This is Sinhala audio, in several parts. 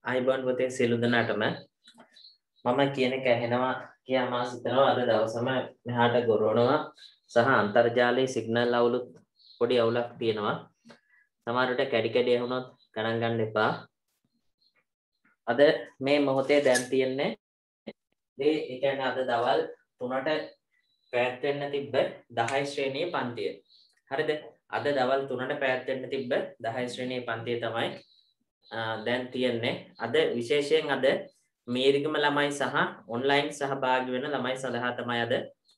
අයිබෝන් පුතේ සියලු දෙනාටම මම කියන එක ඇහෙනවා කියලා මා හිතනවා අද දවසම මෙහාට ගොරවනවා සහ අන්තර්ජාලයේ සිග්නල් අවුලුත් පොඩි අවුලක් තියෙනවා සමහරවිට කැඩි කැඩි ඇහුනොත් ගණන් ගන්න එපා අද මේ මොහොතේ දැන් තියෙන්නේ ඒ කියන්නේ අද දවල් 3ට පැයක් වෙන්න තිබ්බ 10 ශ්‍රේණියේ පන්තිය හරිද අද දවල් 3ට පැයක් වෙන්න තිබ්බ 10 ශ්‍රේණියේ පන්තිය තමයි දැන් තියෙන්නේ අද විශේෂයෙන් අද මේරිගම ළමයි සහ ඔන්ලයින් සහභාගී වෙන ළමයි සඳහා තමයි අද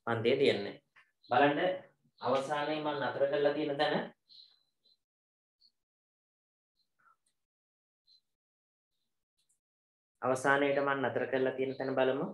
පන්තිය තියෙන්නේ. බලන්න අවසානයේ මම නතර කරලා තියෙන තැන අවසානයේට මම නතර කරලා තියෙන තැන බලමු.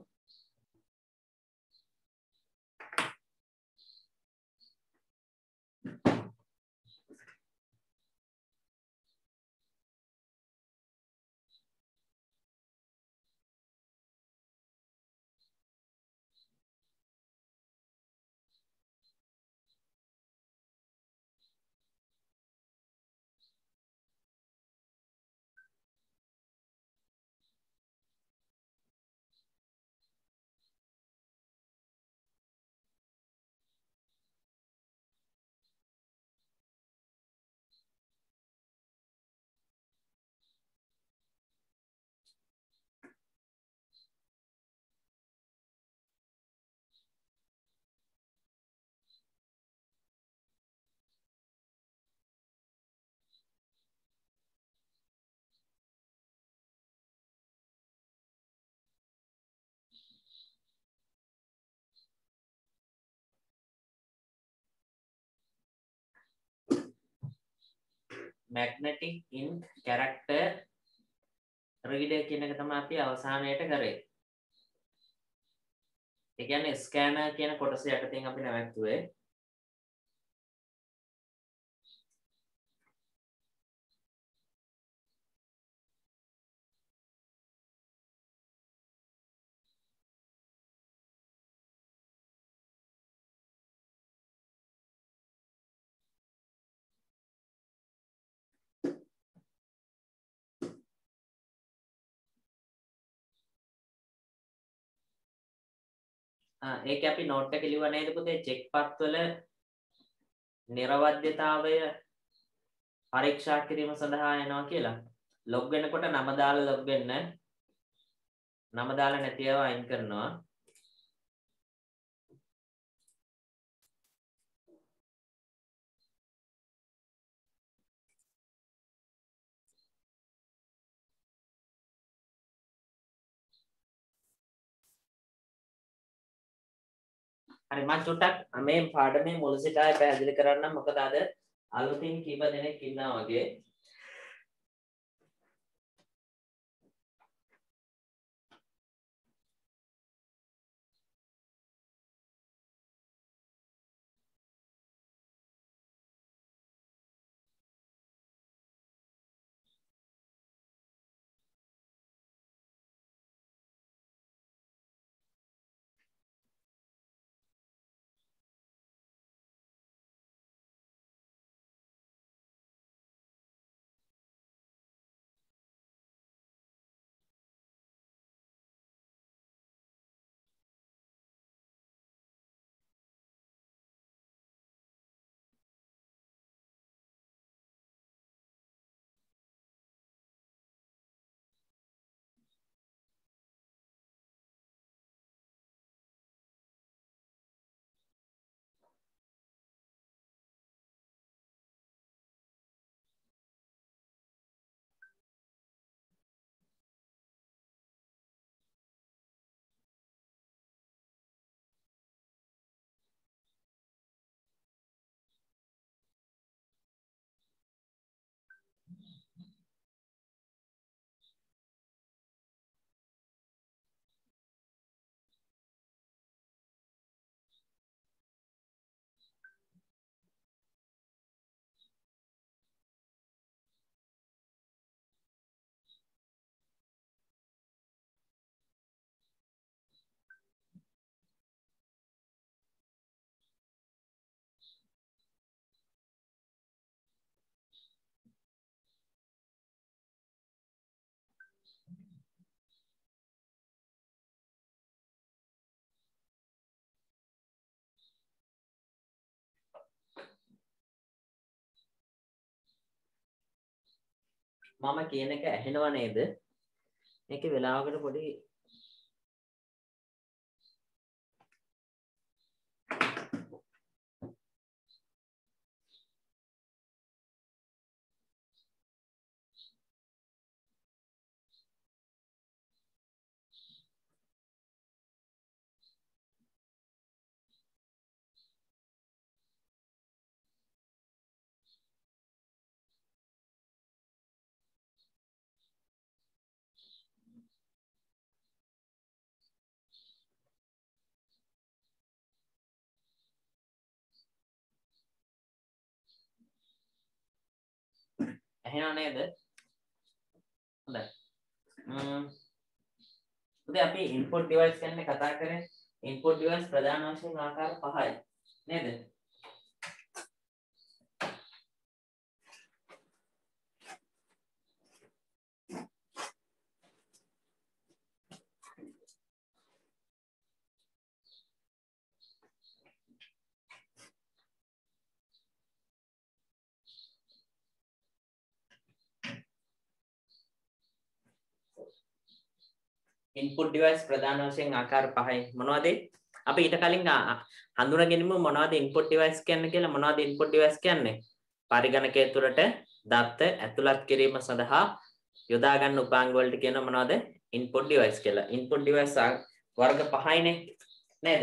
magnetic ink character reader කියන එක තමයි අපි අවසානයේට කරේ. ඒ කියන්නේ ස්කෑනර් කියන කොටස යටතෙන් අපි නැවතුනේ. ඒකේ අපි නෝට් එක ලියුවා නේද පුතේ චෙක් පත් වල නිර්වද්‍යතාවය පරීක්ෂා කිරීම සඳහා එනවා කියලා. ලොග් වෙනකොට නම දාලා ලොග් වෙන්න. නම දාලා නැති ඒවා අයින් කරනවා. හරි මම චුට්ටක් මේ පාඩමේ මුල සිට ආයෙ පැහැදිලි කරන්නම් මොකද අද අලුතින් කීප දෙනෙක් ඉන්නවා වගේ මම කියන එක ඇහෙනව නේද? මේකේ වෙලාවකට පොඩි ඇහෙනව නේද? හොඳයි. උදේ අපි input device ගැන කතා කරේ. input device ප්‍රධාන වශයෙන් ආකාර පහයි. නේද? input device ප්‍රධාන වශයෙන් ආකාර පහයි. මොනවද? අපි ඊට කලින් හඳුනාගනිමු මොනවද input device කියන්නේ කියලා. මොනවද input device කියන්නේ? පරිගණකය තුළට දත්ත ඇතුළත් කිරීම සඳහා යොදා ගන්න උපාංග වලට කියන මොනවද? input device කියලා. input device වර්ග පහයිනේ. නේද?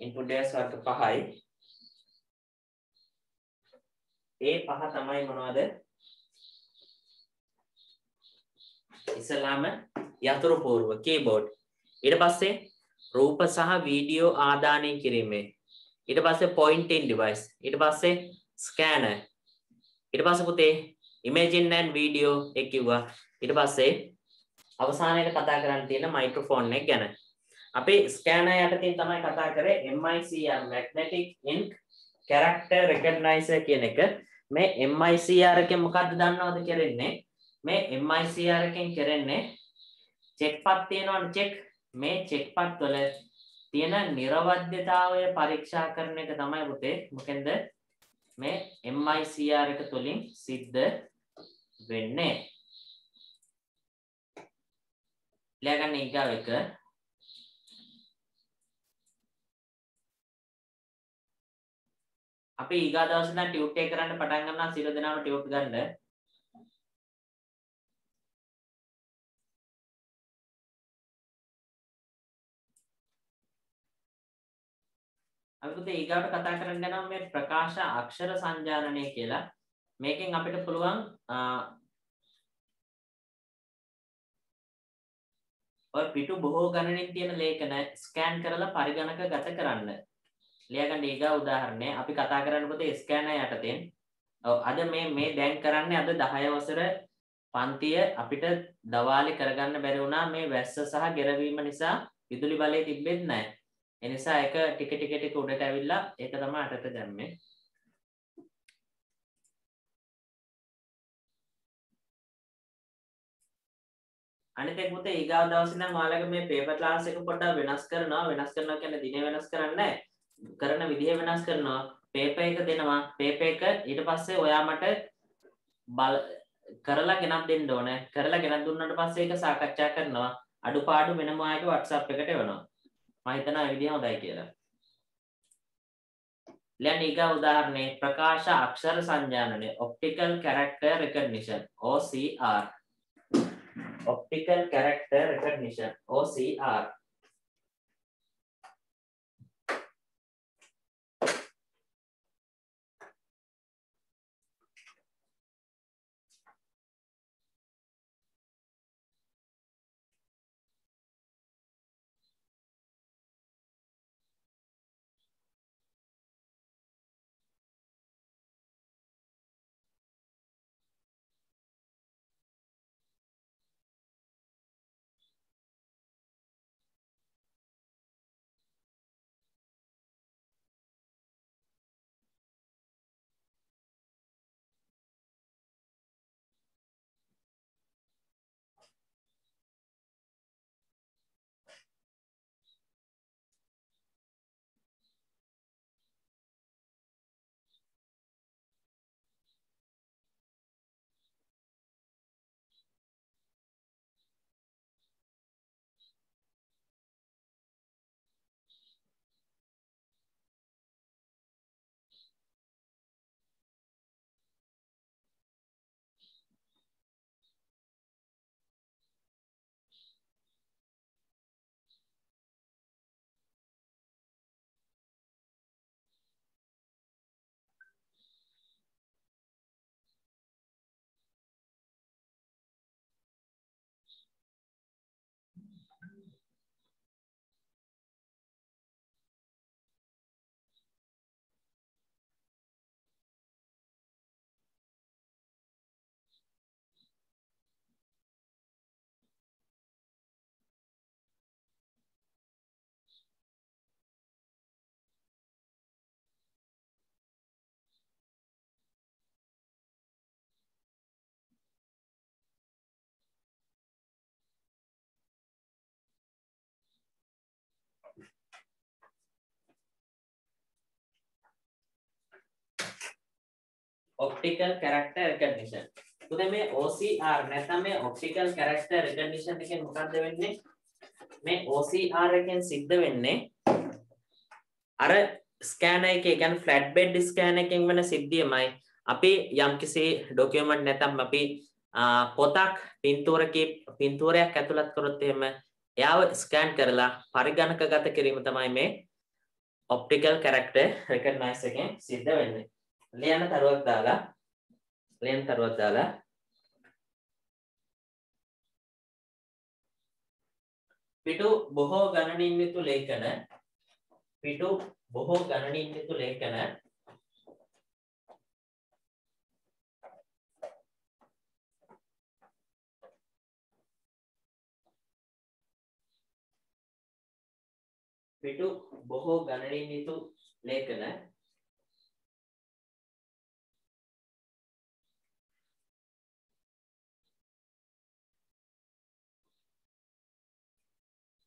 input device වර්ග පහයි. ඒ පහ තමයි මොනවද? ඉස්සලාම යතුරු පූර්ව keyboard. ඊට පස්සේ රූප සහ වීඩියෝ ආදානය කිරීමේ. ඊට පස්සේ pointing device. ඊට පස්සේ scanner. ඊට පස්සේ පුතේ imaging and video එක කිව්වා. ඊට පස්සේ අවසානයේ කතා කරන්න තියෙන microphone එක ගැන. අපි scanner යටතේ තමයි කතා කරේ MICR magnetic ink character recognizer කියන එක. මේ MICR එකෙන් මොකක්ද දන්නවද කරන්නේ? මේ MICR එකෙන් කරන්නේ චෙක් පත් තියෙනවනේ චෙක්. මේ චෙක් පත් වල තියෙන නිර්වද්‍යතාවය පරීක්ෂා කරන එක තමයි පුතේ මොකෙන්ද මේ MICR එක තුලින් සිද්ධ වෙන්නේ. ලියගන්න ඊගාව එක. අපි ඊගා දවසේ දැන් ටියුට් එක කරන්න පටන් ගන්නවා. සියලු දෙනාම ටියුට් ගන්න. අපි පුතේ ඊගාවට කතා කරන්න යනවා මේ ප්‍රකාශ අක්ෂර සංජානනය කියලා. මේකෙන් අපිට පුළුවන් ඔය පිටු බොහෝ ගණනින් තියෙන ලේඛන ස්කෑන් කරලා පරිගණක ගත කරන්න. ලියගන්න ඊගා උදාහරණය අපි කතා කරන්න පුතේ ස්කෑනර් යටතෙන්. ඔව් අද මේ දැන් කරන්නේ අද 10 වසර පන්තිය අපිට දවාලේ කරගන්න බැරි වුණා මේ වැස්ස සහ ගෙරවීම නිසා විදුලි බලය තිබෙන්නේ නැහැ. ඒ නිසා ඒක ටික උඩට ඇවිල්ලා ඒක තමයි අටට දැම්මේ. අනිත් එක පුතේ ඊගාව දවසේ නම් ඔයාලගේ මේ පේපර් ක්ලාස් එක පොඩ්ඩක් වෙනස් කරනවා කියන්නේ දිනේ වෙනස් කරන්නේ නැහැ. කරන විදිහ වෙනස් කරනවා. පේපර් එක දෙනවා. පේපර් එක ඊට පස්සේ ඔයා මට කරලා ගෙනත් දෙන්න ඕනේ. කරලා ගෙනත් දුන්නාට පස්සේ ඒක සාකච්ඡා කරනවා. අඩුපාඩු වෙනම ආයෙත් WhatsApp එකට එවනවා. මම හිතනවා ඒ විදිහ හොඳයි කියලා. ඊගා උදාහරණේ ප්‍රකාශ අක්ෂර සංජානනය optical character recognition OCR. optical character recognition OCR. optical character recognition. तो මේ OCR නැත්නම් මේ optical character recognition එකෙන් මොකක්ද වෙන්නේ? මේ OCR එකෙන් සිද්ධ වෙන්නේ අර ස්කෑනර් එකේ කියන්නේ ෆ්ලැට් බෙඩ් ස්කෑනර් එකෙන් වෙන සිද්ධියමයි අපි යම්කිසි ડોකියුමන්ට් නැත්නම් අපි පොතක් පින්තූරයක් ඇතුළත් කරොත් එහෙම එයාව ස්කෑන් කරලා පරිගණකගත කිරීම තමයි මේ optical character recognition එකෙන් සිද්ධ වෙන්නේ. ලියන තරුවක් දාලා පිටු බොහෝ ගණනින් යුතු ලේඛන පිටු බොහෝ ගණනින් යුතු ලේඛන පිටු බොහෝ ගණනින් යුතු ලේඛන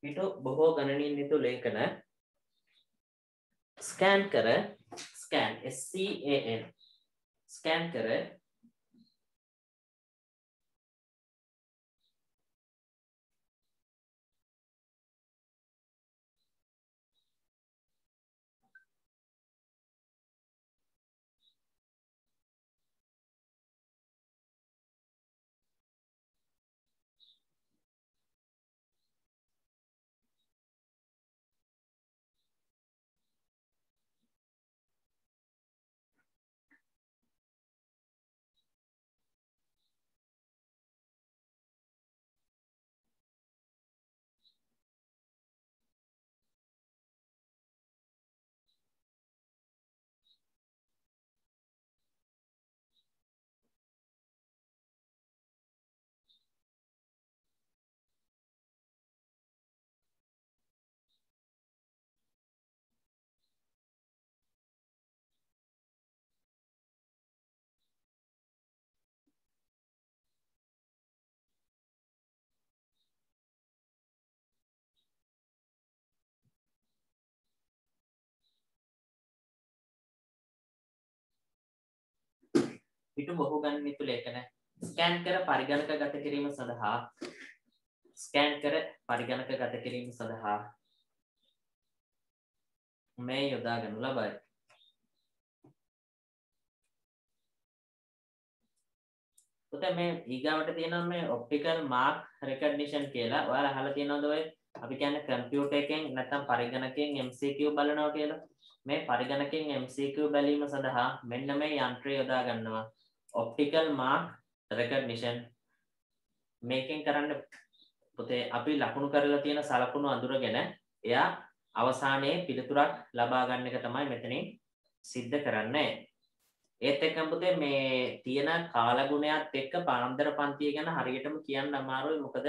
පිටු බොහෝ ගණනින් යුතු ලේඛන ස්කෑන් කර ස්කෑන් SCAN ස්කෑන් කර පිටු බොහෝ ගණනින් යුතු ලේඛන ස්කෑන් කර පරිගණකගත කිරීම සඳහා මේ යොදා ගනු ලබයි. පුතේ මේ ඊගාවට තියෙනවා මේ optical mark recognition කියලා. ඔයාලා අහලා තියෙනවද ඔය අපි කියන්නේ කම්පියුටර් එකෙන් නැත්නම් පරිගණකයෙන් MCQ බලනවා කියලා. මේ පරිගණකයෙන් MCQ බැලීම සඳහා මෙන්න මේ යන්ත්‍රය යොදා ගන්නවා. optical mark recognition මේකෙන් කරන්න පුතේ අපි ලකුණු කරලා තියෙන සලකුණු අඳුරගෙන එයා අවසානයේ පිළිතුරක් ලබා ගන්න එක තමයි මෙතනින් සිද්ධ කරන්නේ. ඒත් එක්කම පුතේ මේ තියෙන කාලගුණයත් එක්ක පාන්දර පන්තිය ගැන හරියටම කියන්න අමාරුයි. මොකද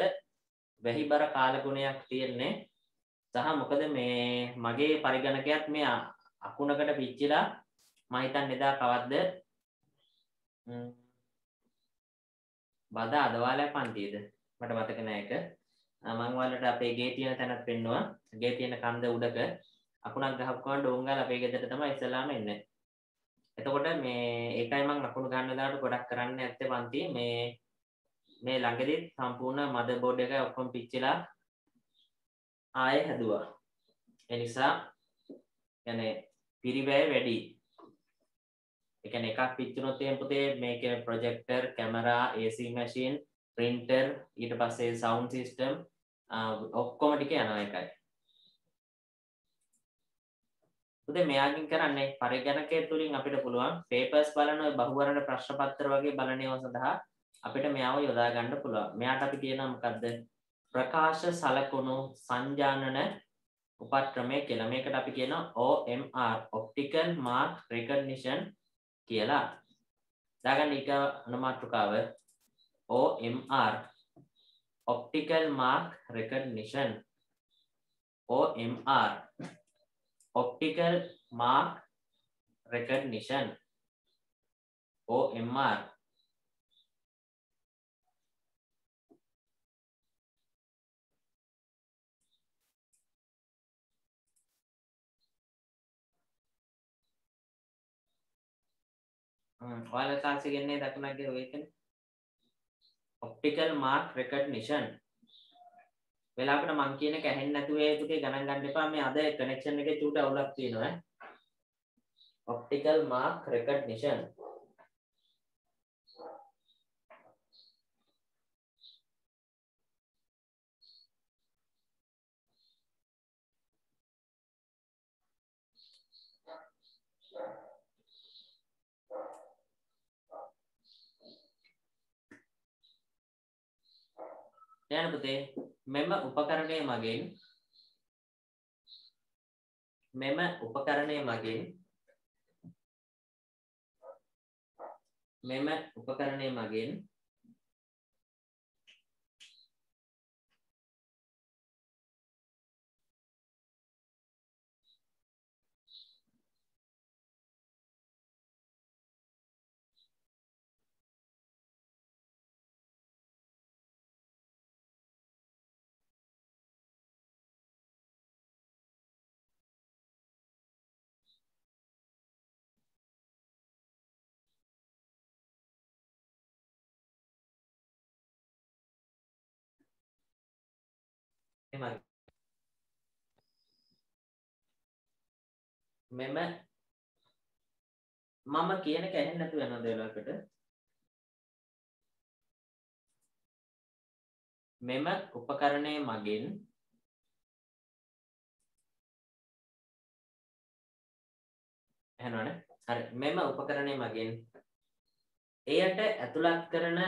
වැහිබර කාලගුණයක් තියෙන්නේ. සහ මොකද මේ මගේ පරිගණකයත් මේ අකුණකට පිච්චිලා මම හිතන්නේ එදා කවද්ද බදා අදවාලේ පන්තියද මට මතක නෑ ඒක. මම ඔයාලට අපේ ගේ තියෙන තැනත් පෙන්නුවා. ගේ තියෙන කන්ද උඩක අකුණක් ගහපුවාම ඩෝංගල් අපේ ගෙදරට තමයි ඉස්සලාම එන්නේ. එතකොට මේ ඒකයි මම අකුණු ගන්න දාට ගොඩක් කරන්න නැත්තේ පන්ති මේ ළඟදී සම්පූර්ණ මදර් බෝඩ් එක ඔක්කොම පිච්චිලා ආයෙ හැදුවා. ඒ නිසා يعني පිරිවැය වැඩි. ඒ කියන්නේ එකක් පිච්චුනොත් එහෙනම් පුතේ මේකේ projector, camera, AC machine, printer ඊට පස්සේ sound system ඔක්කොම ටික යනවා එකයි. පුතේ මෙයාකින් කරන්නේ පරිගණකය තුලින් අපිට පුළුවන් papers බලන ඔය බහුවර්ණ ප්‍රශ්න පත්‍ර වගේ බලන ඒවා සඳහා අපිට මෙයාව යොදා ගන්න පුළුවන්. මෙයාට අපි කියනවා මොකද්ද? ප්‍රකාශ සලකුණු සංජානන උපක්‍රමය කියලා. මේකට අපි කියනවා OMR optical mark recognition කියලා. දාගන්න ඊක අනුමාත්‍රකාව OMR optical mark recognition. OMR optical mark recognition. OMR ඔයාලා තාක්ෂි ගෙන්නේ දකුණක්ගේ ඔය එකනේ. Optical mark recognition. වෙලාවකට මං කියන එක ඇහෙන්නේ නැතුව ඒ පුතේ ගණන් ගන්න එපා. මේ අද කනෙක්ෂන් එකේ චූට අවුලක් තියෙනවා ඈ. Optical mark recognition. දැන් පුතේ මෙම උපකරණය මගින් මෙම මම කියන එක ඇහෙන්නේ නැතුව යනවද වෙලාවකට? මෙම උපකරණය මගින් ඇහෙනවනේ. හරි. මෙම උපකරණය මගින් එයට ඇතුළත් කරන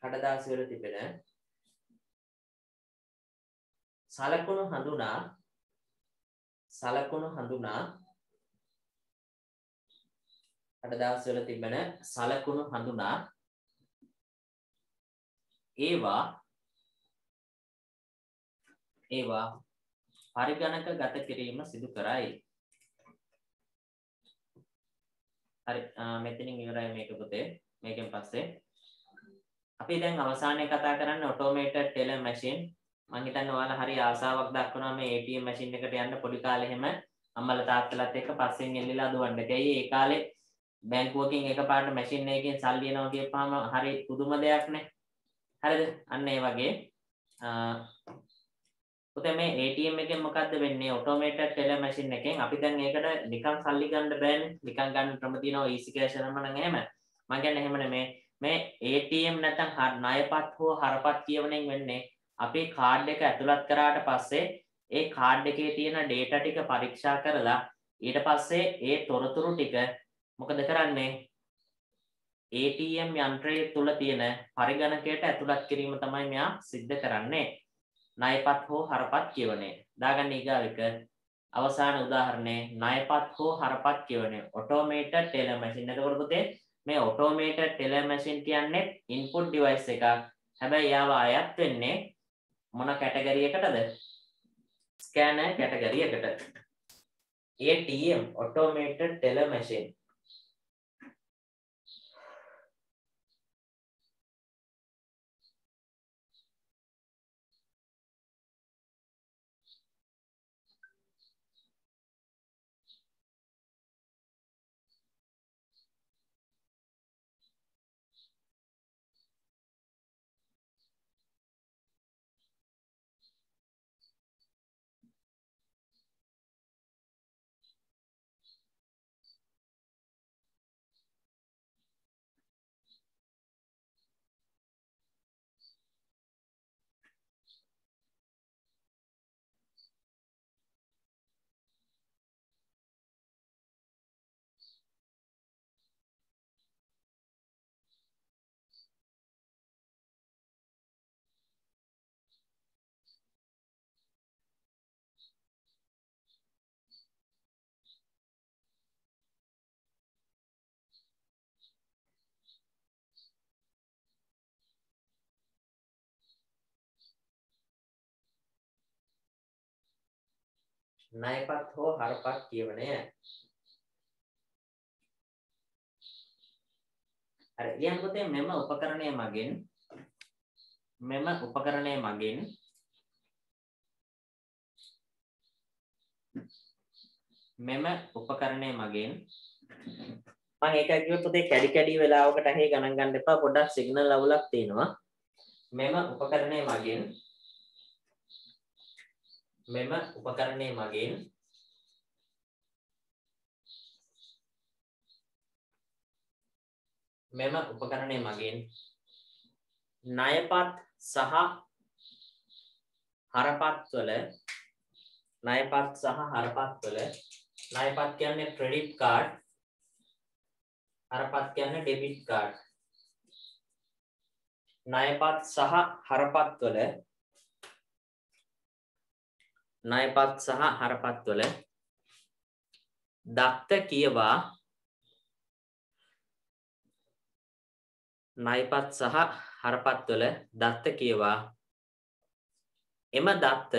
කඩදාසි වල තිබෙන සලකුණු හඳුනා කඩදාසි වල තිබෙන සලකුණු හඳුනා ඒවා පරිගණක ගත කිරීම සිදු කරයි. හරි මෙතනින් ඉවරයි මේක පුතේ. මේකෙන් පස්සේ අපි දැන් අවසානයේ කතා කරන්නේ ඔටෝමේටඩ් ටෙලර් මැෂින්. මම හිතන්නේ ඔයාලා හරි ආසාවක් දක්වනවා මේ ATM මැෂින් එකට යන්න පොඩි කාලේ එහෙම අම්මලා තාත්තලාත් එක්ක පස්සෙන් එල්ලලා දුවන්න. ඒකයි ඒ කාලේ බැංකුවකින් එකපාරට මැෂින් එකකින් සල්ලි එනවා කියපුවාම හරි පුදුම දෙයක් නේ. හරිද? අන්න ඒ වගේ පුතේ මේ ATM එකෙන් මොකද්ද වෙන්නේ? ඔටෝමේටඩ් ටෙලර් මැෂින් එකෙන් අපි දැන් ඒකට නිකන් සල්ලි ගන්න බෑනේ. නිකන් ගන්න ක්‍රම තියෙනවා easy cash නම නම් එහෙම. මම කියන්නේ එහෙම නෙමෙයි. මේ ATM නැත්නම් ණයපත් හෝ හරපත් කියවණෙන් වෙන්නේ අපි කාඩ් එක ඇතුළත් කරාට පස්සේ ඒ කාඩ් එකේ තියෙන data ටික පරීක්ෂා කරලා ඊට පස්සේ ඒ තොරතුරු ටික මොකද කරන්නේ ATM යන්ත්‍රයේ තුල තියෙන පරිගණකයට ඇතුළත් කිරීම තමයි මෙයා සිද්ධ කරන්නේ ණයපත් හෝ හරපත් කියවණේ දාගන්න ඊගාව එක අවසාන උදාහරණය ණයපත් හෝ හරපත් කියවණේ automated teller machine එතකොට පුතේ මේ automated teller machine කියන්නේ input device එකක් හැබැයි යාව අයත් වෙන්නේ මොන කැටගරි එකටද ස්කෑනර් කැටගරි එකට ATM automated teller machine ණයපත් හෝ හරපත් කියවනය. හරි ලියන්න පුතේ මෙම උපකරණය මගින් මම ඒකයි කිව්වේ පුතේ කැඩි කැඩි වෙලාවකට ඇහි ගණන් ගන්න එපා පොඩ්ඩක් සිග්නල් අවුලක් තියෙනවා. මෙම උපකරණය මගින් ණයපත් සහ හරපත්වල ණයපත් කියන්නේ ක්‍රෙඩිට් කාඩ් හරපත් කියන්නේ ඩෙබිට් කාඩ්. ණයපත් සහ හරපත්වල දත්ත කියවා එම දත්ත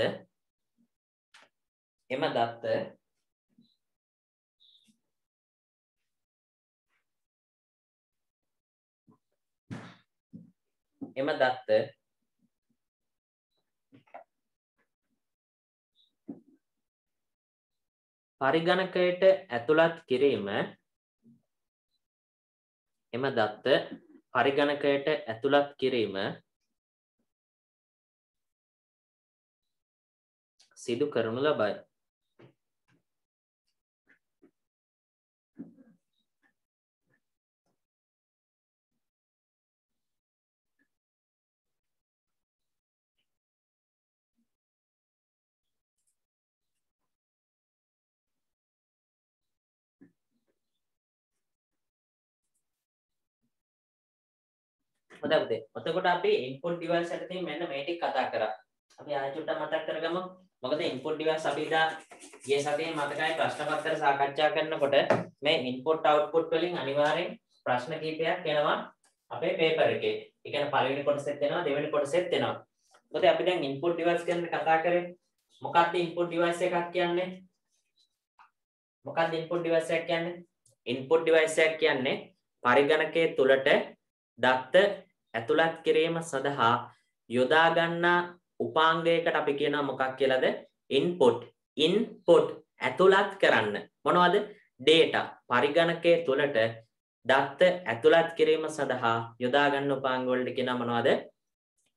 පරිගණකයට ඇතුළත් කිරීම සිදු කරනු ලබයි. හොඳයි පුතේ. එතකොට අපි input device එකට තියෙන මෙන්න මේ ටික කතා කරා. අපි ආයෙ චුට්ටක් මතක් කරගමු. මොකද input device අපි ඉදා ගිය සතියේ මතකයි ප්‍රශ්න පත්‍ර සාකච්ඡා කරනකොට මේ input output වලින් අනිවාර්යෙන් ප්‍රශ්න කිහිපයක් එනවා අපේ පේපර් එකේ. ඒ කියන්නේ පළවෙනි කොටසෙත් එනවා දෙවෙනි කොටසෙත් එනවා. මොකද අපි දැන් input device ගැන කතා කරේ. මොකක්ද input device එකක් කියන්නේ? input device එකක් කියන්නේ පරිගණකයේ තුලට දත්ත ඇතුළත් කිරීම සඳහා යොදා ගන්නා උපාංගයකට අපි කියනවා මොකක් කියලාද? input ඇතුළත් කරන්න. මොනවද? data. පරිගණකයේ තුලට දත්ත ඇතුළත් කිරීම සඳහා යොදා ගන්න උපාංග වලට කියනවා මොනවද?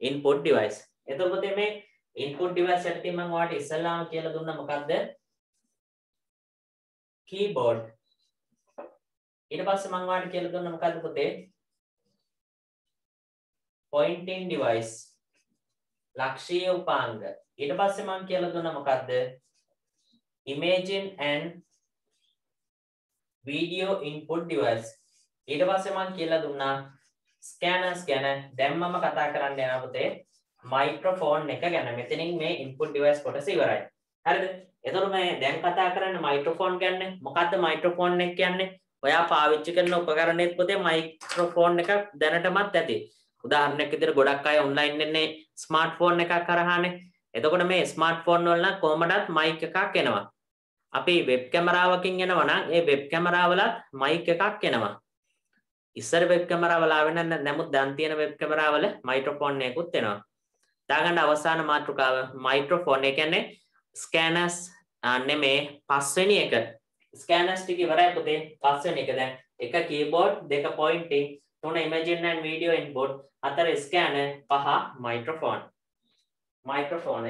input device. එතකොට මේ input device යටතේ මම ඔයාලට ඉස්සෙල්ලාම කියලා දුන්නා මොකක්ද? keyboard. ඊට පස්සේ මම ඔයාලට කියලා දුන්නා මොකද්ද පුතේ? pointing device. ලක්ෂීය උපාංග. ඊට පස්සේ මම කියලා දුන්නා මොකද්ද? imaging and video input device. ඊට පස්සේ මම කියලා දුන්නා scanners ගැන. දැන් මම කතා කරන්න යනවා පුතේ microphone එක ගැන. මෙතනින් මේ input device කොටස ඉවරයි. හරිද? එතකොට මේ දැන් කතා කරන්නේ microphone ගැන. මොකද්ද microphone එක කියන්නේ? ඔයා පාවිච්චි කරන උපකරණෙත් පුතේ microphone එකක් දැනටමත් ඇති. උදාහරණයක් විදිහට ගොඩක් අය ඔන්ලයින් ඉන්නේ ස්මාර්ට්ෆෝන් එකක් කරහානේ. එතකොට මේ ස්මාර්ට්ෆෝන් වල නම් කොහමදත් මයික් එකක් එනවා. අපි වෙබ් කැමරාවකින් එනවා නම් ඒ වෙබ් කැමරාවලත් මයික් එකක් එනවා. ඉස්සර වෙබ් කැමරාවල ආවෙ නමුත් දැන් තියෙන වෙබ් කැමරාවල මයික්‍රොෆෝන් එකකුත් එනවා. දාගන්න අවසාන මාතෘකාව මයික්‍රොෆෝන්. ඒ කියන්නේ ස්කෑනර්ස් නෙමේ පස්වෙනි එක. ස්කෑනර්ස් ටික ඉවරයි පුතේ. පස්වෙනි එක දැන් එක කීබෝඩ් දෙක පොයින්ටිං 3 imaging and video input 4 scanner 5 microphone. Microphone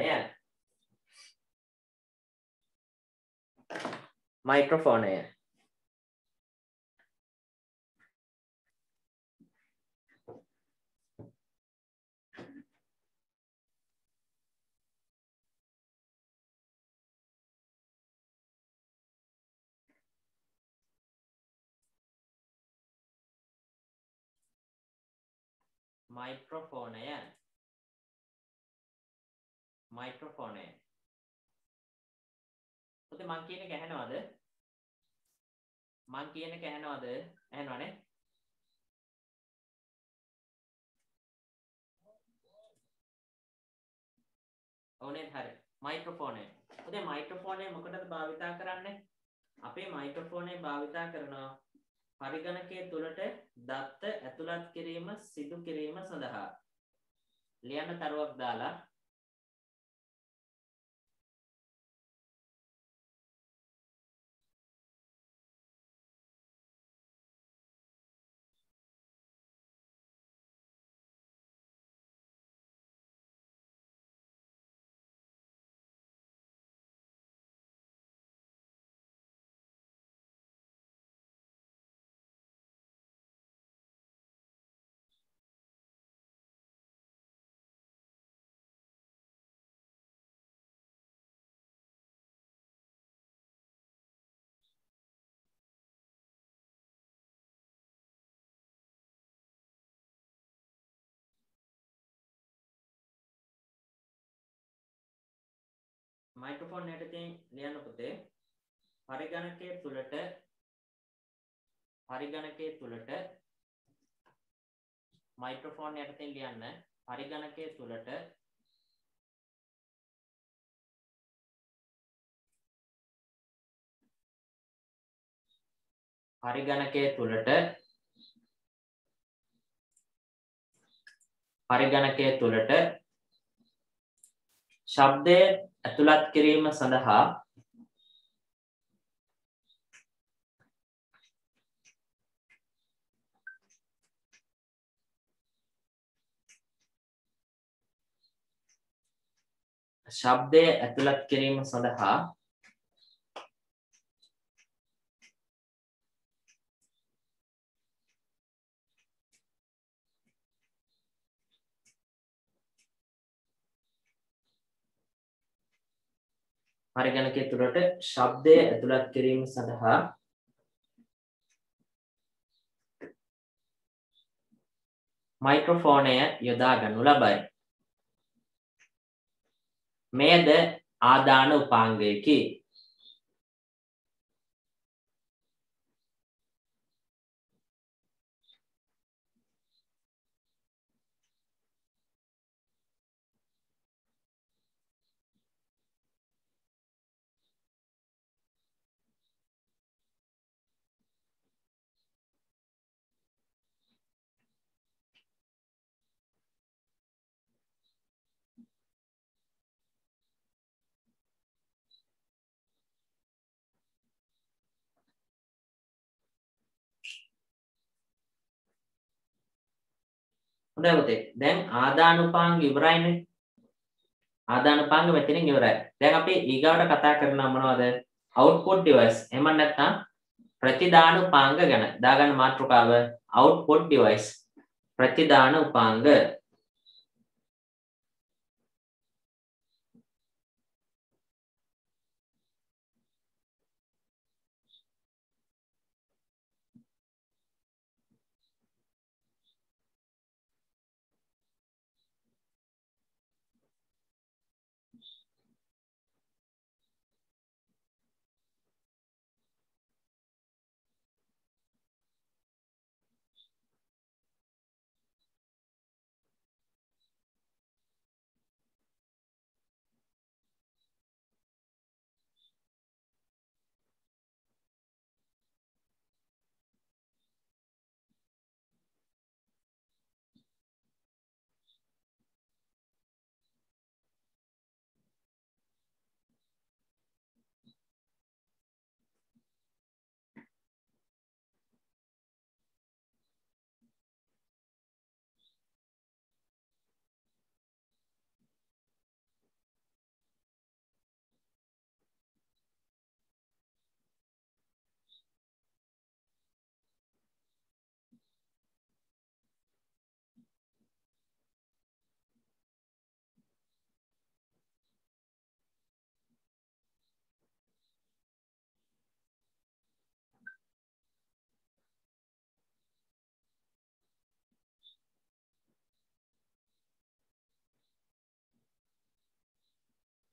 පුතේ මං කියන එක ඇහෙනවද? ඇහෙනවනේ? ඕනේ හරි. මයික්‍රොෆෝනය. ඔතේ මයික්‍රොෆෝනය මොකටද භාවිතා කරන්නේ? අපේ මයික්‍රොෆෝනය භාවිතා කරනවා පරිගණකයේ තුලට දත්ත ඇතුළත් කිරීම සිදු කිරීම සඳහා. ලියන්න තරුවක් දාලා මයික්‍රොෆෝන් යටතේ ලියන්න පුතේ පරිගණකයේ තුලට මයික්‍රොෆෝන් යටතේ ලියන්න පරිගණකයේ තුලට ශබ්දය ඇතුළත් කිරීම සඳහා මයික්‍රොෆෝනය යොදා ගනු ලබයි. මෙයද ආදාන උපාංගයකි. හොඳයි පුතේ. දැන් ආදානුපාංග ඉවරයිනේ. ආදානුපාංග මෙතනින් ඉවරයි. දැන් අපි ඊගාවට කතා කරනවා මොනවද? output device. එහෙම නැත්නම් ප්‍රතිදානුපාංග ගැන. දාගන්න මාතෘකාව output device. ප්‍රතිදානුපාංග.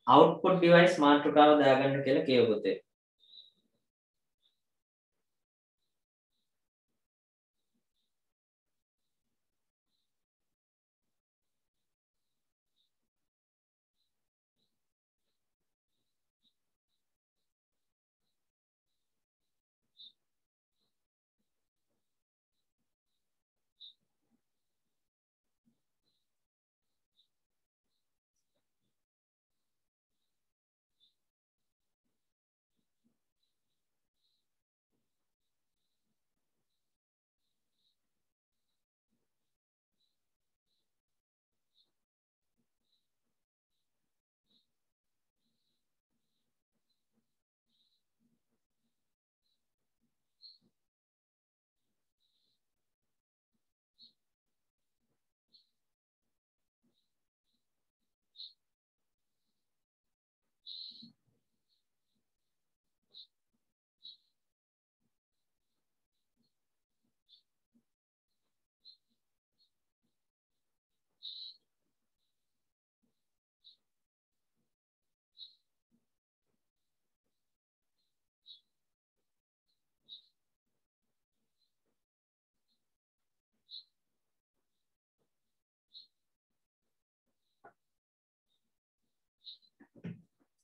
output device මාතෘකාව දාගන්න කියලා කියව පුතේ.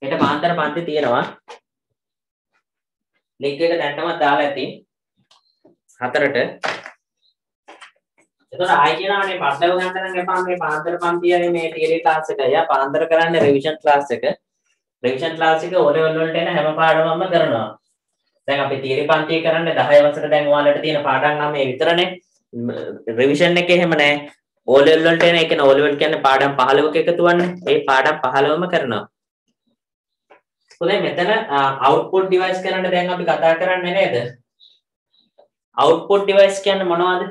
හෙට පාන්දර පන්ති තියෙනවා. ලින්ක් එක දැන්නම දාලා ඇති. 4ට. එතකොට ආයි කියනවානේ පස්ලව ගන්න නම් එපා මේ පාන්දර පන්තියනේ මේ තියරි ක්ලාස් එක. යා පාන්දර කරන්නේ රිවිෂන් ක්ලාස් එක. රිවිෂන් ක්ලාස් එක O level වලට එන හැම පාඩමක්ම කරනවා. දැන් අපි තියරි පන්තිය කරන්නේ 10 වසර දැන් ඔයාලට තියෙන පාඩම් 9 විතරනේ. රිවිෂන් එකේ එහෙම නැහැ. O level වලට එන එක නේ O level කියන්නේ පාඩම් 15ක එකතුවන්නේ. ඒ පාඩම් 15ම කරනවා. හොඳයි මෙතන output device කරන්න දැන් අපි කතා කරන්නේ නේද? output device කියන්නේ මොනවද?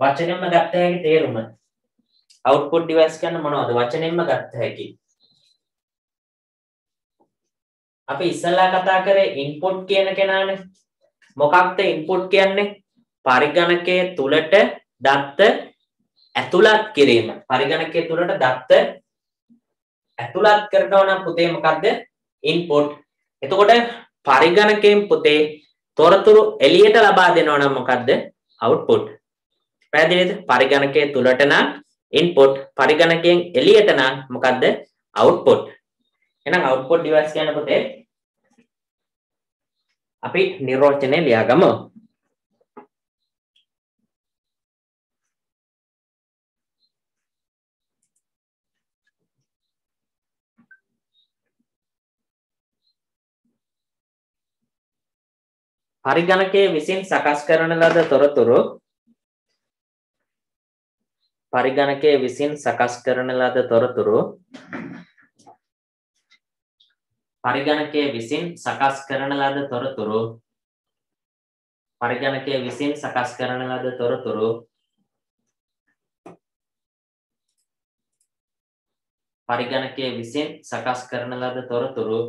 වචනෙන්ම ගත්ත හැකි තේරුම. output device කියන්නේ මොනවද? වචනෙන්ම ගත්ත හැකි. අපි ඉස්සෙල්ලා කතා කරේ input කියන කෙනානේ. මොකක්ද input කියන්නේ? පරිගණකයේ තුලට දත්ත ඇතුළත් කිරීම. පරිගණකයේ තුලට දත්ත ඇතුළත් කරනවා නම් පුතේ මොකද්ද? input. එතකොට පරිගණකයෙන් පුතේ තොරතුරු එළියට ලබා දෙනවා නම් මොකද්ද? output. පැහැදිලිද? පරිගණකයේ තුලට නම් input, පරිගණකයෙන් එළියට නම් මොකද්ද? output. එහෙනම් output device කියන පුතේ අපි නිර්වචනය ලියාගමු. පරිගණකයේ විසින් සකස් කරන ලද තොරතුරු පරිගණකයේ විසින් සකස් කරන ලද තොරතුරු පරිගණකයේ විසින් සකස් කරන ලද තොරතුරු පරිගණකයේ විසින් සකස් කරන ලද තොරතුරු පරිගණකයේ විසින් සකස් කරන ලද තොරතුරු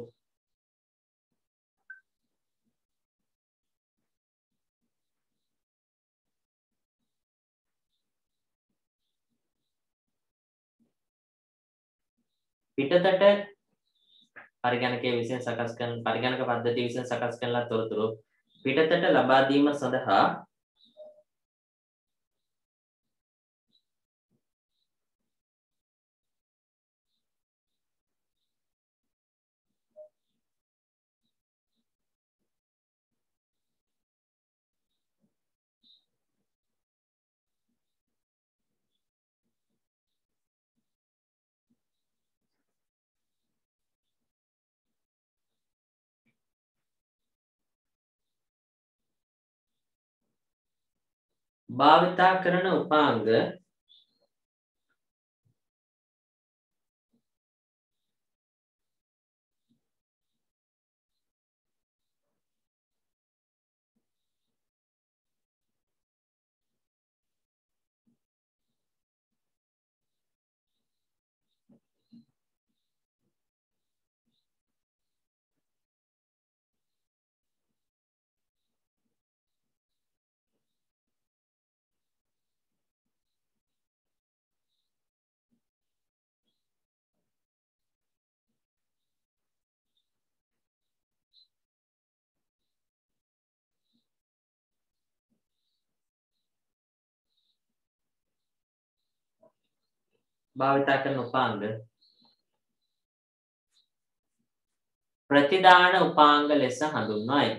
පිටතට පරිගණකයේ විසින් සකස් කරන පරිගණක පද්ධතිය විසින් සකස් කරන ලද තොරතුරු පිටතට ලබා දීම සඳහා භාවිතා කරන උපාංග භාවිතා කරන උපාංග ප්‍රතිදාන උපාංග ලෙස හඳුන්වයි.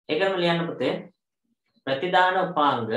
ඒකම ලියන්න පුතේ ප්‍රතිදාන උපාංග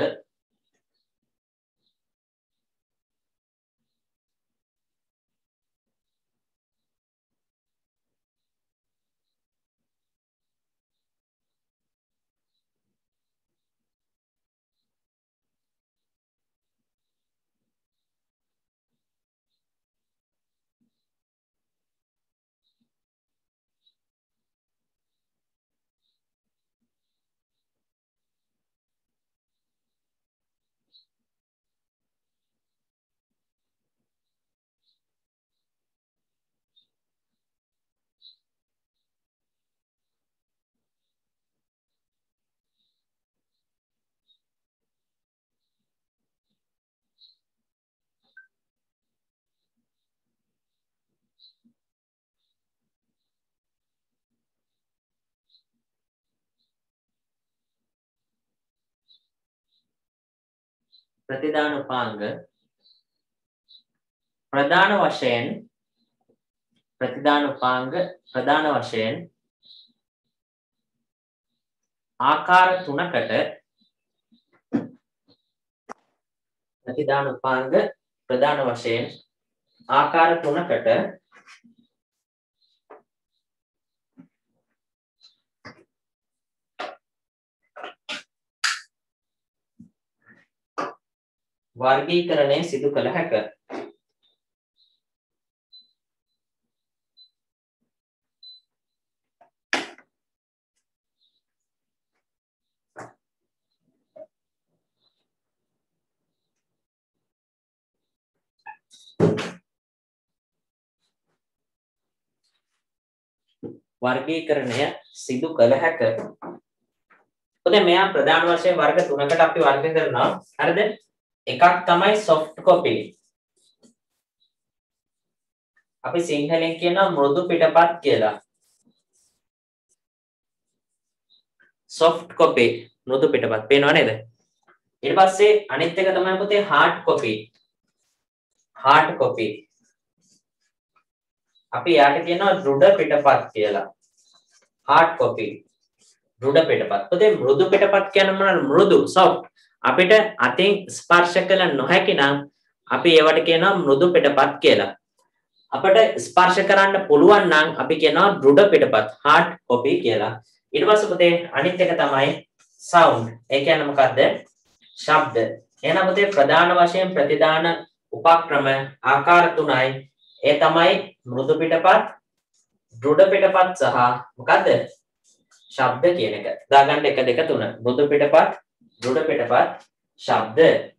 ප්‍රතිදාන උපාංග ප්‍රධාන වශයෙන් ප්‍රතිදාන උපාංග ප්‍රධාන වශයෙන් ආකාර තුනකට ප්‍රතිදාන උපාංග ප්‍රධාන වශයෙන් ආකාර තුනකට වර්ගීකරණය සිදු කළ හැක. වර්ගීකරණය සිදු කළ හැක. දැන් මෙයා ප්‍රධාන වශයෙන් වර්ග තුනකට අපි වර්ග කරනවා. හරිද? එකක් තමයි soft copy. අපි සිංහලෙන් කියනවා මෘදු පිටපත් කියලා. soft copy මෘදු පිටපත් පේනව නේද? ඊට පස්සේ අනිත් එක තමයි පුතේ hard copy. hard copy. අපි යාට කියනවා දෘඪ පිටපත් කියලා. hard copy. දෘಢ පිටපත්. පුතේ මෘදු පිටපත් කියන්නේ මොනවද? මෘදු soft. අපිට අතින් ස්පර්ශ කළ නොහැකි නම් අපි ඒවට කියනවා මෘදු පිටපත් කියලා. අපිට ස්පර්ශ කරන්න පුළුවන් නම් අපි කියනවා දෘঢ় පිටපත් hard copy කියලා. ඊට පස්සේ පුතේ අනිත් එක තමයි sound. ඒ කියන්නේ මොකද්ද? ශබ්ද. එහෙනම් පුතේ ප්‍රධාන වශයෙන් ප්‍රතිදාන උපක්‍රම ආකාර තුනයි. ඒ තමයි මෘදු පිටපත්, දෘঢ় පිටපත් සහ මොකද්ද? ශබ්ද කියන එක. දාගන්න 1 2 3. මෘදු පිටපත්, දෘঢ় පිටපත්, ශබ්ද.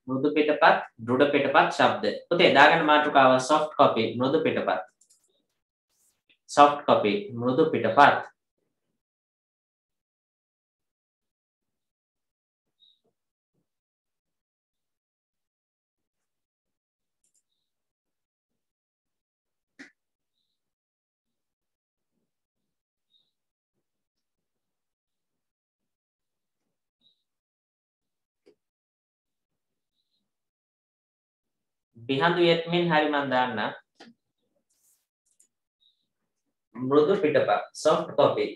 මෘදු පිටපත්, දෘঢ় පිටපත්, ශබ්ද. පුතේ දාගන්න මාතෘකාව soft copy මෘදු පිටපත්. soft copy මෘදු පිටපත්. බිහඳු යෙත්මින් හරි මන් දාන්න. මෘදු පිටපත් soft copy.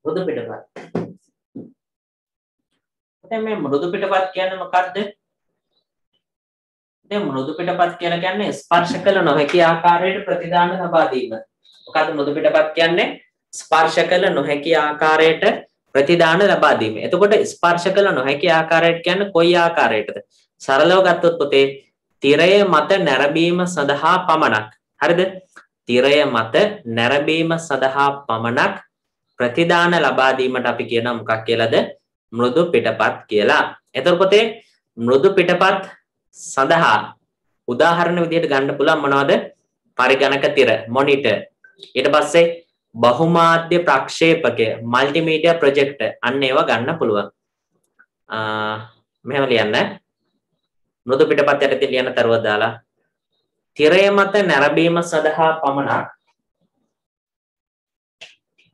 මෘදු පිටපත්. දැන් මේ මෘදු පිටපත් කියන්නේ මොකක්ද? දැන් මෘදු පිටපත් කියලා කියන්නේ ස්පර්ශ කළ නොහැකි ආකාරයට ප්‍රතිදාන ලබා දීම. මොකද්ද මෘදු පිටපත් කියන්නේ? ස්පර්ශ කළ නොහැකි ආකාරයට ප්‍රතිදාන ලබා දීම. එතකොට ස්පර්ශ කළ නොහැකි ආකාරයට කියන්නේ කොයි ආකාරයටද? සරලව ගත්තොත් පුතේ තිරය මත නැරඹීම සඳහා පමණක්. හරිද? තිරය මත නැරඹීම සඳහා පමණක් ප්‍රතිදාන ලබා දීමට අපි කියනවා මොකක් කියලාද? මෘදු පිටපත් කියලා. එතකොට පුතේ මෘදු පිටපත් සඳහා උදාහරණ විදිහට ගන්න පුළුවන් මොනවද? පරිගණක තිර, මොනිටර්. ඊට පස්සේ බහුමාධ්‍ය ප්‍රක්ෂේපකය, මල්ටිමීඩියා ප්‍රොජෙක්ටර්. අන්න ඒවා ගන්න පුළුවන්. මෙහෙම ලියන්න. මෘදු පිටපත් යටතේ ලියන තරුව දාලා තිරය මත නැරඹීම සඳහා පමණක්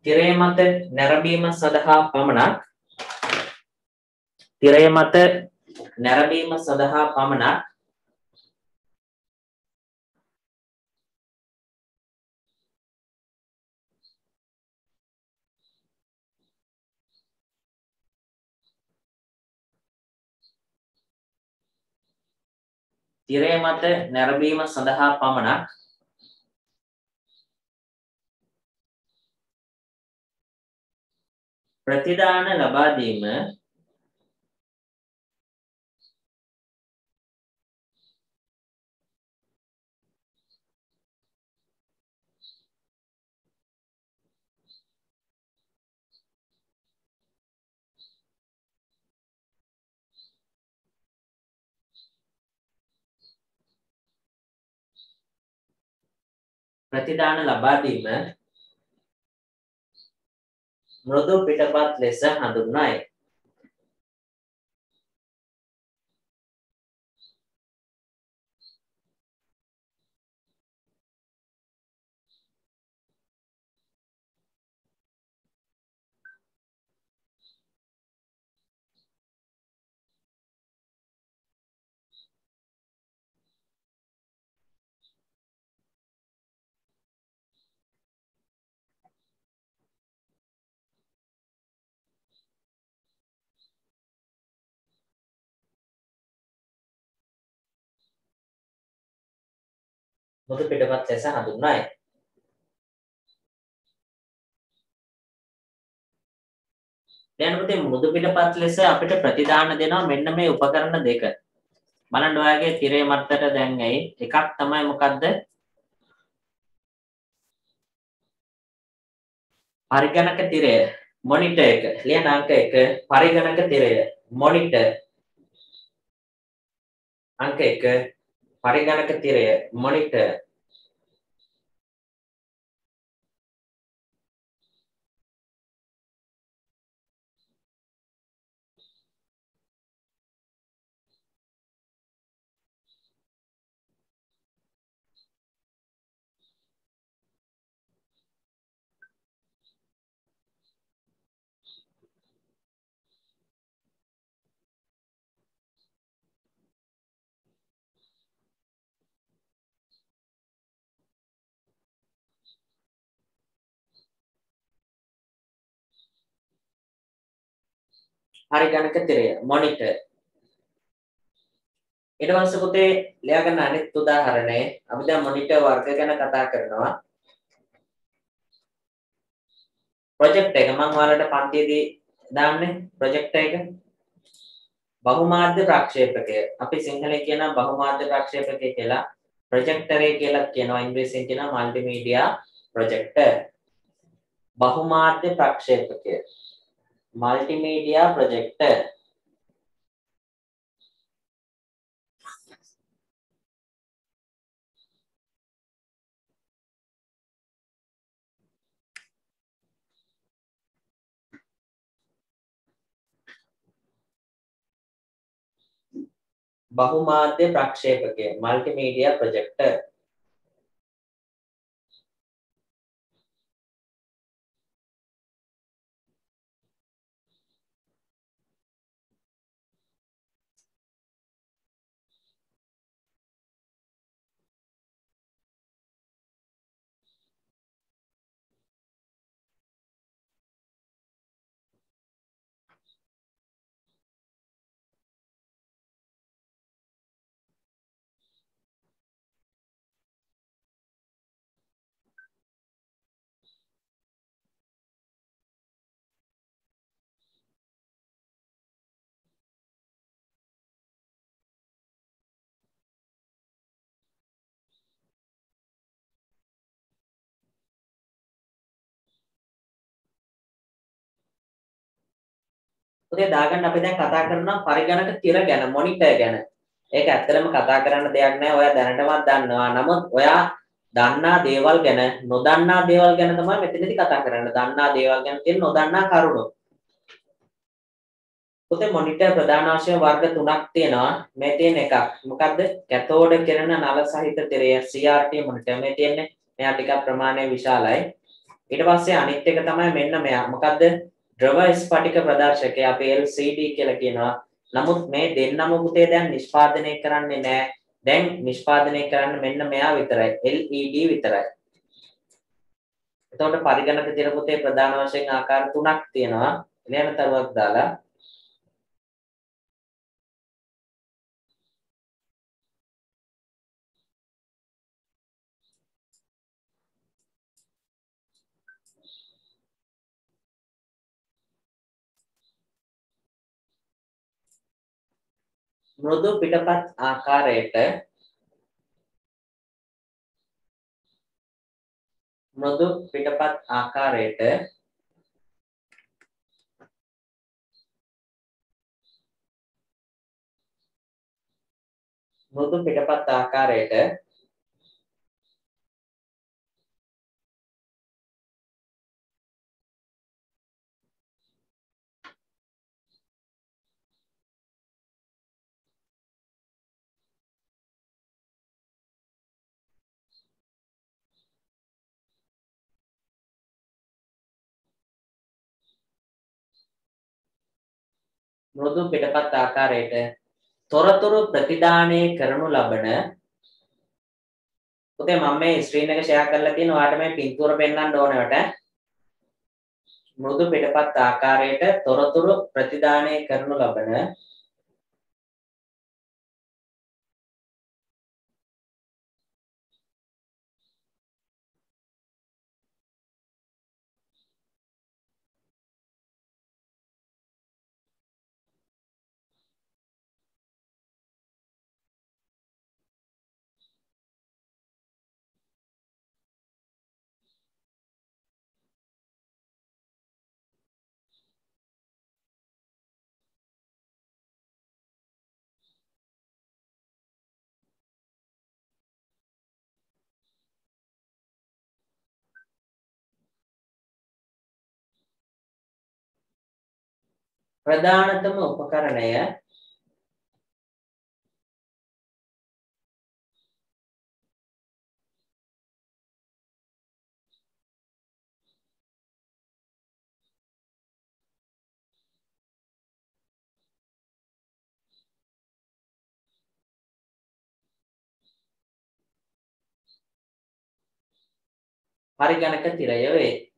තිරය මත නැරඹීම සඳහා පමණක් තිරය මත නැරඹීම සඳහා පමණක් තිරය මත නැරඹීම සඳහා පමණක් ප්‍රතිදාන ලබා දීම ප්‍රතිදාන ලබා දීම මෘදු පිටපත් ලෙස හඳුන්වයි. මෘදු පිටපත් ලෙස හඳුන්වයි. දැන් පුතේ මෘදු පිටපත් ලෙස අපිට ප්‍රතිදාන දෙනවා මෙන්න මේ උපකරණ දෙක. බලන්න ඔයාගේ තිරය මතට දැන් ඇයි එකක් තමයි මොකද්ද? පරිගණක තිරය මොනිටර් එක. ලියන අංක 1 පරිගණක තිරය මොනිටර් අංක 1 පරිගණක තිරය මොනිටර් පරිගණක තිරය මොනිටර්. ඊට පස්සේ පුතේ ලියා ගන්න අනිත් උදාහරණය අපි දැන් මොනිටර් වර්ග ගැන කතා කරනවා. ප්‍රොජෙක්ට් එක මම ඔයාලට පන්තියේදී දාන්නේ ප්‍රොජෙක්ට් එක බහුමාධ්‍ය ප්‍රක්ෂේපකය. අපි සිංහලෙන් කියන බහුමාධ්‍ය ප්‍රක්ෂේපකය කියලා. ප්‍රොජෙක්ටර් එක කියලා කියනවා ඉංග්‍රීසියෙන් කියනවා මල්ටිමීඩියා ප්‍රොජෙක්ටර්. බහුමාධ්‍ය ප්‍රක්ෂේපකය. Multimedia projector. බහුමාධ්‍ය ප්‍රක්ෂේපකය මල්ටිමීඩියා ප්‍රොජෙක්ටර්. පුතේ දාගන්න අපි දැන් කතා කරනවා පරිගණක තිර ගැන මොනිටර් ගැන. ඒක ඇත්තටම කතා කරන්න දෙයක් නැහැ. ඔයා දැනටමත් දන්නවා. නමුත් ඔයා දන්නා දේවල් ගැන නොදන්නා දේවල් ගැන තමයි මෙතනදී කතා කරන්නේ. දන්නා දේවල් ගැන තියෙන නොදන්නා කරුණු. පුතේ මොනිටර් ප්‍රධාන වශයෙන් වර්ග තුනක් තියෙනවා. මේ තියෙන එකක්. මොකද්ද? කැතෝඩ කෙරෙන නල සහිත තිරය CRT මොනිටර් මේ තියෙන්නේ. මෙයා ටිකක් ප්‍රමාණය විශාලයි. ඊට පස්සේ අනිත් එක තමයි මෙන්න මෙයා. මොකද්ද? ද්‍රව ස්පටික ප්‍රදර්ශකය අපි LCD කියලා කියනවා. නමුත් මේ දෙන්නම පුතේ දැන් නිෂ්පාදනය කරන්නේ නැහැ. දැන් නිෂ්පාදනය කරන්න මෙන්න මෙයා විතරයි. LED විතරයි. එතකොට පරිගණක තිර පුතේ ප්‍රධාන වශයෙන් ආකාර තුනක් තියෙනවා. ලියන තරුවක් දාලා මෘදු පිටපත් ආකාරයට මෘදු පිටපත් ආකාරයට මෘදු පිටපත් ආකාරයට මෘදු පිටපත් ආකාරයට තොරතුරු ප්‍රතිදානය කරනු ලබන පුතේ මම මේ ස්ක්‍රීන් එක ෂෙයා කරලා තියෙනවා. ඔයාලට මේ පින්තූර පෙන්වන්න ඕනේ වට. මෘදු පිටපත් ආකාරයට තොරතුරු ප්‍රතිදානය කරනු ලබන ප්‍රධානතම උපකරණය පරිගණක තිරය වේ.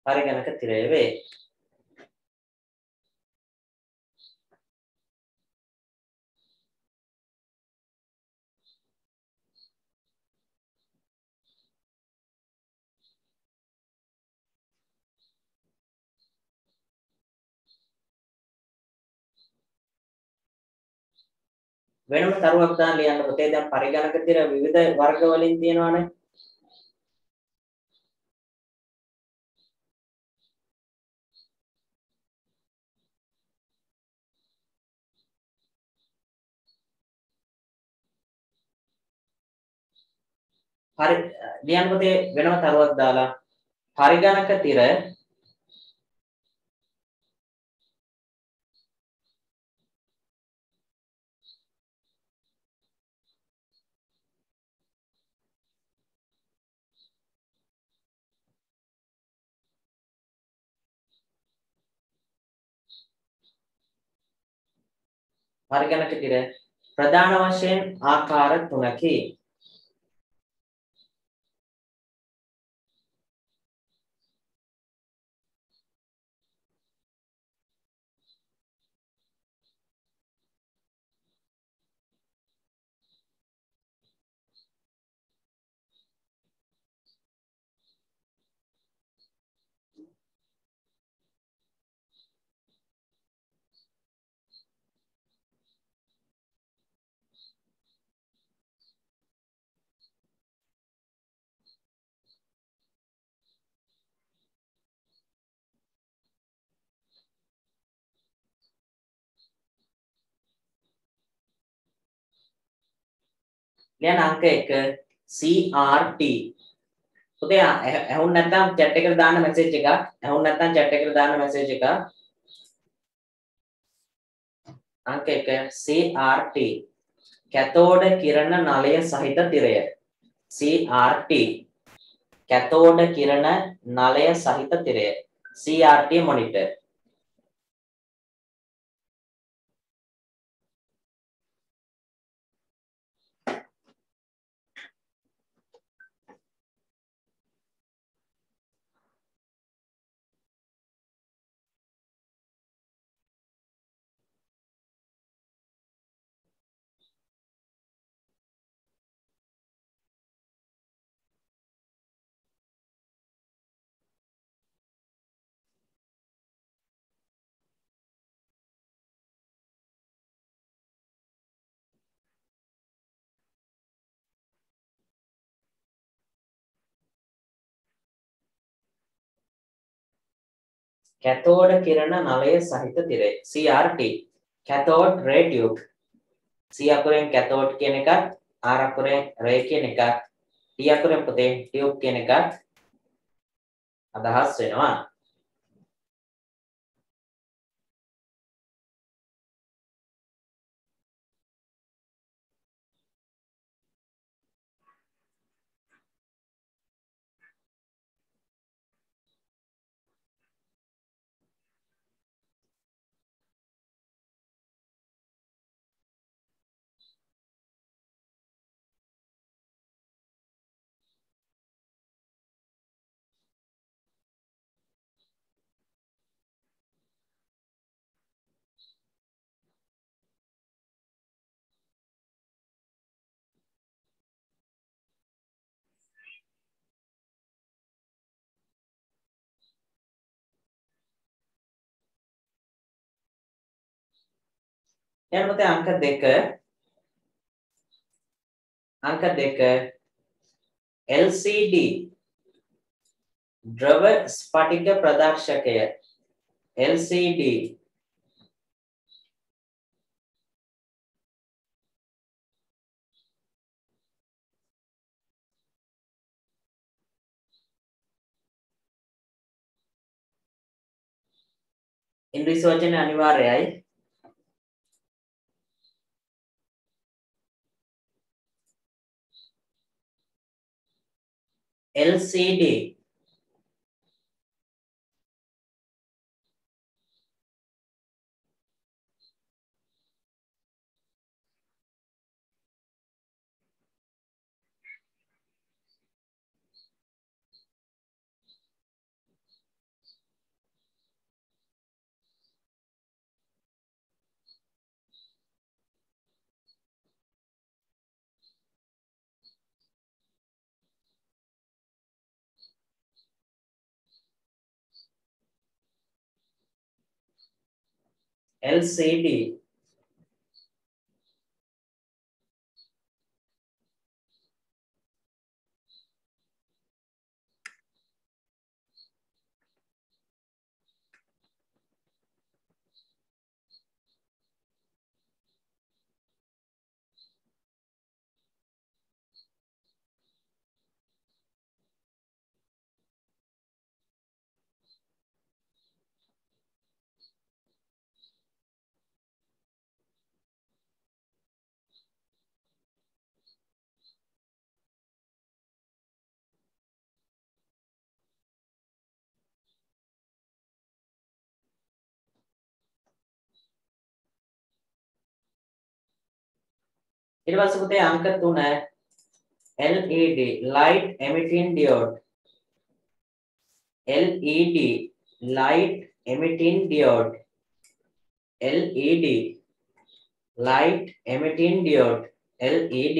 පරිගණක තිරය වේ. වෙනම තරුවක් දාන්න ලියන්න පුතේ. දැන් පරිගණක තිර විවිධ වර්ග වලින් තියෙනවානේ. හරි ලියන්න පුතේ වෙනම තරුවක් දාලා පරිගණක තිර පරිගණක තිර ප්‍රධාන වශයෙන් ආකාර තුනකි. ලියන්න අංක 1 CRT. පුතේ ඇහුන් නැත්නම් chat එකට දාන්න message එකක්. ඇහුන් නැත්නම් chat එකට දාන්න message එකක්. අංක 1 CRT. කැතෝඩ කිරණ නලය සහිත තිරය. CRT. කැතෝඩ කිරණ නලය සහිත තිරය. CRT monitor. කැතෝඩ කිරණ නලය සහිත තිරය. CRT. cathode ray tube. C අකුරෙන් cathode කියන එකත් R අකුරෙන් ray කියන එකත් T අකුරෙන් පුතේ tube කියන එකත් අදහස් වෙනවා. ඊට පුතේ අංක 2 LCD ද්‍රව ස්පටික ප්‍රදර්ශකය. LCD ඉංග්‍රීසි වචනේ අනිවාර්යයි. LCD LCD ඊට පස්සේ පුතේ අංක 3 LED light emitting diode. LED light emitting diode. LED light emitting diode. LED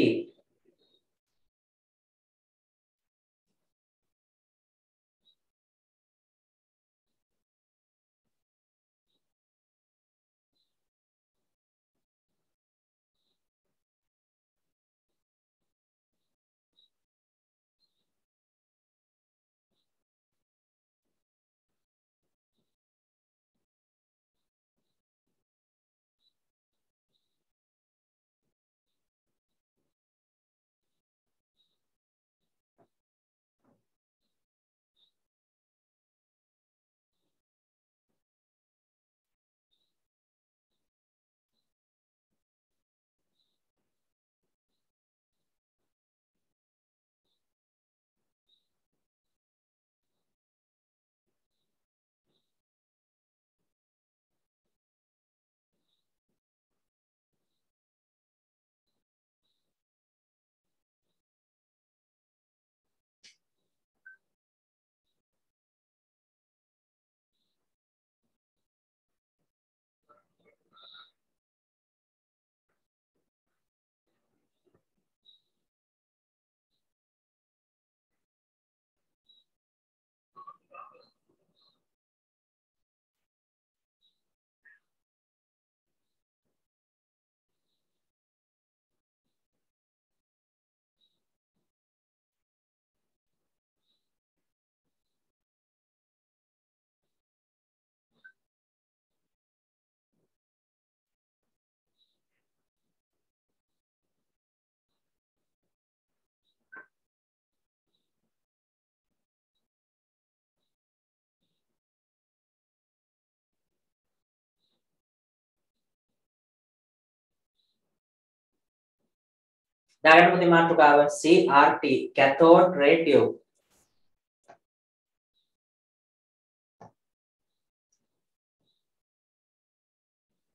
දාගන්න පුතේ මාතෘකාව CRT cathode ray tube.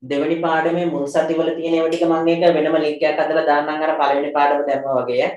දෙවෙනි පාඩමේ මුල් සතිවල තියෙන ඒවා ටික මම එක වෙනම ලින්ක් එකක් හදලා දාන්නම් අර පළවෙනි පාඩම දැම්මා වගේ.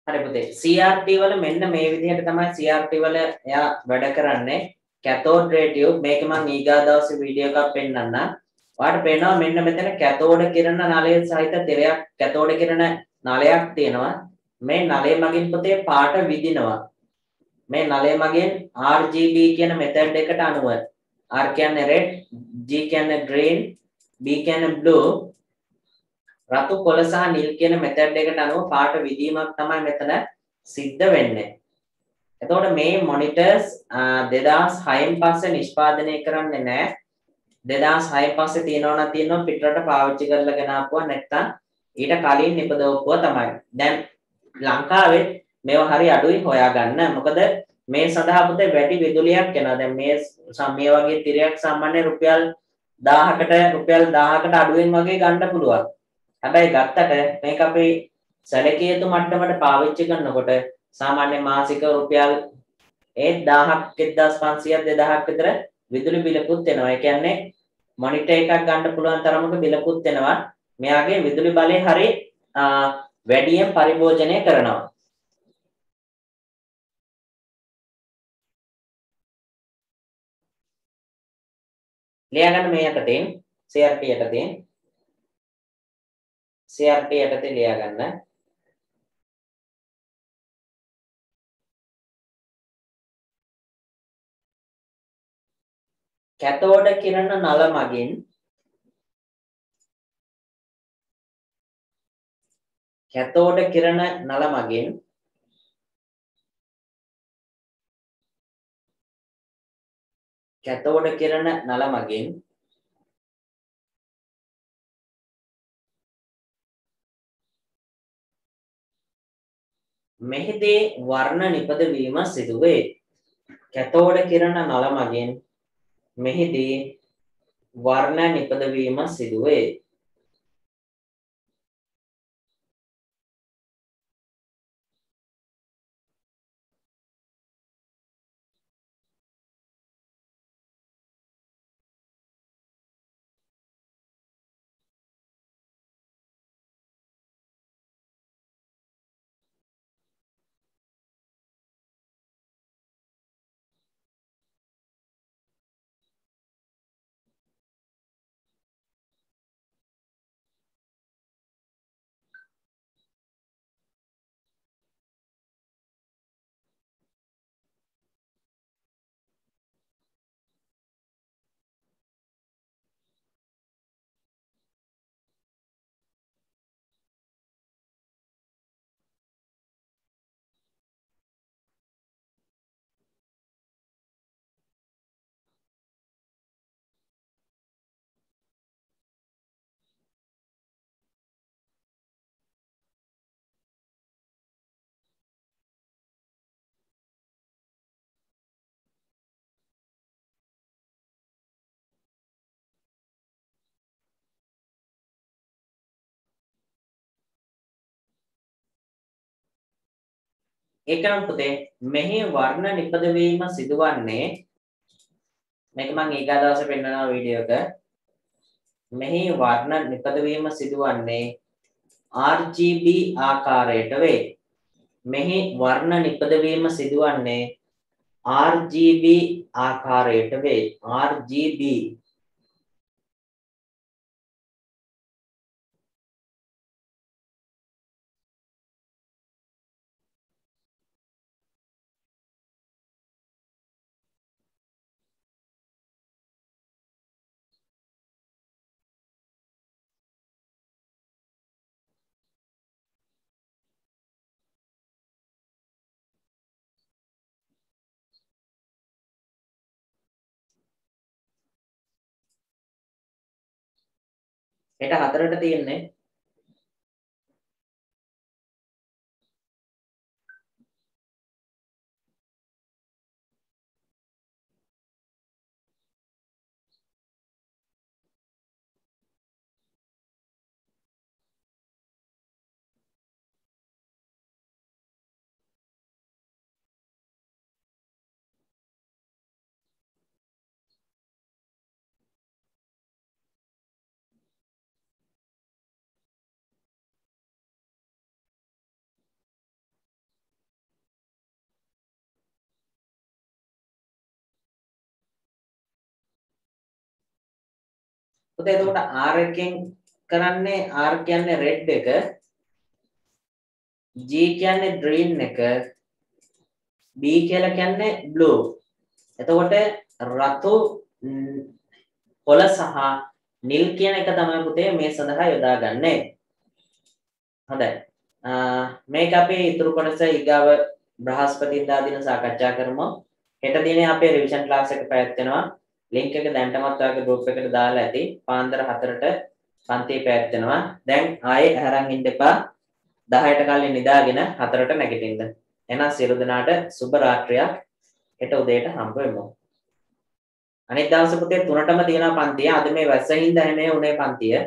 හරි පුතේ CRT වල මෙන්න මේ විදිහට තමයි CRT වල එයා වැඩ කරන්නේ cathode ray tube මේක මම ඊගා දවසේ වීඩියෝ එකක් පෙන්නන්නම්. ඔයාලට පේනවා මෙන්න මෙතන cathode කිරණ නලය සහිත තිරයක් cathode කිරණ නලයක් තියෙනවා. මේ නලය මගින් පුතේ පාට විදිනවා. මේ නලය මගින් RGB කියන මෙතඩ් එකට අනුව R කියන්නේ red, G කියන්නේ green, B කියන්නේ blue රතු කොළ සහ නිල් කියන මෙතඩ් එකට අනුව පාට විදීමක් තමයි මෙතන සිද්ධ වෙන්නේ. එතකොට මේ මොනිටර්ස් 2006න් පස්සේ නිෂ්පාදනය කරන්නේ නැහැ. 2006 පස්සේ තියෙනවා නම් තියෙනවා පිටරට පාවිච්චි කරලා ගෙන ආපුවා නැත්තම් ඊට කලින් නිපදවපුවා තමයි. දැන් ලංකාවේ මේවා හරි අඩුයි හොයාගන්න. මොකද මේ සඳහා පුතේ වැඩි විදුලියක් යනවා. දැන් මේ වගේ තිරයක් සාමාන්‍ය රුපියල් 1000කට රුපියල් 1000කට අඩුවෙන් වගේ ගන්න පුළුවන්. හැබැයි ගත්තට මේක අපි සැලකිය යුතු මට්ටමට පාවිච්චි කරනකොට සාමාන්‍ය මාසික රුපියල් 1000ක් 1500ක් 2000ක් විතර විදුලි බිලකුත් එනවා. ඒ කියන්නේ මොනිටර් එකක් ගන්න පුළුවන් තරමක බිලකුත් එනවා. මෙයාගේ විදුලි බලය හරි වැඩියෙන් පරිභෝජනය කරනවා. ලියාගන්න මේ යටතේ CRT යටතේ CRT යටතේ ලියාගන්න. කැතෝඩ කිරණ නල මගින් කැතෝඩ කිරණ නල මගින් කැතෝඩ කිරණ නල මගින් මෙහිදී වර්ණ නිපදවීම සිදු වේ. කැතෝඩ කිරණ නල මගින් මෙහිදී වර්ණ නිපදවීම සිදු වේ. ඒකනම් පුතේ මෙහි වර්ණ නිපදවීම සිදුවන්නේ මේක මම ඊගා දවසේ පෙන්නනවා වීඩියෝ එක. මෙහි වර්ණ නිපදවීම සිදුවන්නේ RGB ආකාරයට වේ. මෙහි වර්ණ නිපදවීම සිදුවන්නේ RGB ආකාරයට වේ. RGB ඒක හතරට තියෙන්නේ පුතේ එතකොට R එකෙන් කරන්නේ R කියන්නේ රෙඩ් එක, G කියන්නේ green එක, B කියලා කියන්නේ blue. එතකොට රතු කොළ සහ නිල් කියන එක තමයි පුතේ මේ සඳහා යොදාගන්නේ. හොඳයි. මේක අපි ඉතුරු කොටස ඊගාව බ්‍රහස්පතින්දා දින සාකච්ඡා කරමු. හෙට දිනේ අපේ රිවිෂන් ක්ලාස් එක පැවැත්වෙනවා. ලින්ක් එක දැන්ටමත් ඔයාගේ group එකට දාලා ඇති. පාන්දර 4ට පන්තිය පැවැත්වෙනවා. දැන් ආයේ අරන් ඉන්න එපා. 10ට කලින් නිදාගෙන 4ට නැගිටින්න. එහෙනම් සියලු දෙනාට සුබ රාත්‍රියක්. හෙට උදේට හම්බ වෙමු. අනිත් දවසේ පුතේ 3ටම තියෙනවා පන්තිය. අද මේ වැස්සෙන් හින්දා හැමේ උනේ පන්තිය.